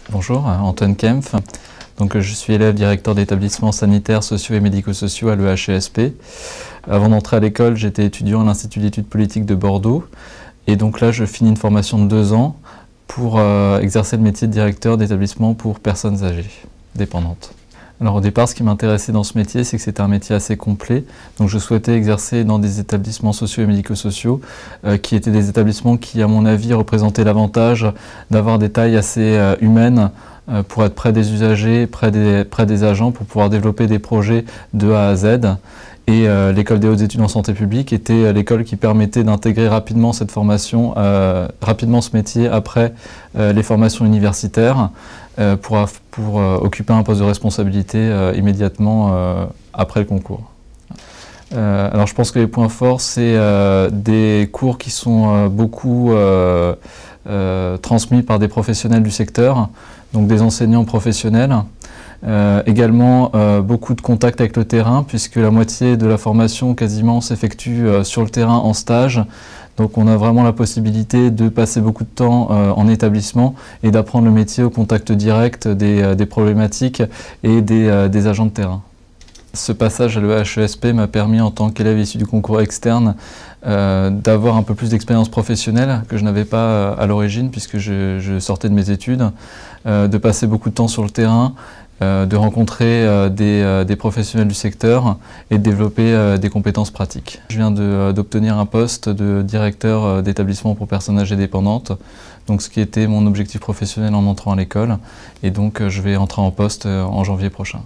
Bonjour, Antoine Kempf. Donc, je suis élève directeur d'établissements sanitaires, sociaux et médico-sociaux à l'EHESP. Avant d'entrer à l'école, j'étais étudiant à l'Institut d'études politiques de Bordeaux. Et donc là, je finis une formation de 2 ans pour exercer le métier de directeur d'établissement pour personnes âgées, dépendantes. Alors au départ, ce qui m'intéressait dans ce métier, c'est que c'était un métier assez complet. Donc je souhaitais exercer dans des établissements sociaux et médico-sociaux, qui étaient des établissements qui, à mon avis, représentaient l'avantage d'avoir des tailles assez humaines pour être près des usagers, près des agents, pour pouvoir développer des projets de A à Z. Et l'école des hautes études en santé publique était l'école qui permettait d'intégrer rapidement cette formation, rapidement ce métier après les formations universitaires pour occuper un poste de responsabilité immédiatement après le concours. Alors je pense que les points forts, c'est des cours qui sont beaucoup transmis par des professionnels du secteur, donc des enseignants professionnels. Également beaucoup de contacts avec le terrain, puisque la moitié de la formation quasiment s'effectue sur le terrain en stage. Donc on a vraiment la possibilité de passer beaucoup de temps en établissement et d'apprendre le métier au contact direct des problématiques et des agents de terrain. Ce passage à l'EHESP m'a permis, en tant qu'élève issu du concours externe, d'avoir un peu plus d'expérience professionnelle que je n'avais pas à l'origine, puisque je sortais de mes études, de passer beaucoup de temps sur le terrain, de rencontrer des professionnels du secteur et de développer des compétences pratiques. Je viens d'obtenir un poste de directeur d'établissement pour personnes âgées dépendantes, donc ce qui était mon objectif professionnel en entrant à l'école, et donc je vais entrer en poste en janvier prochain.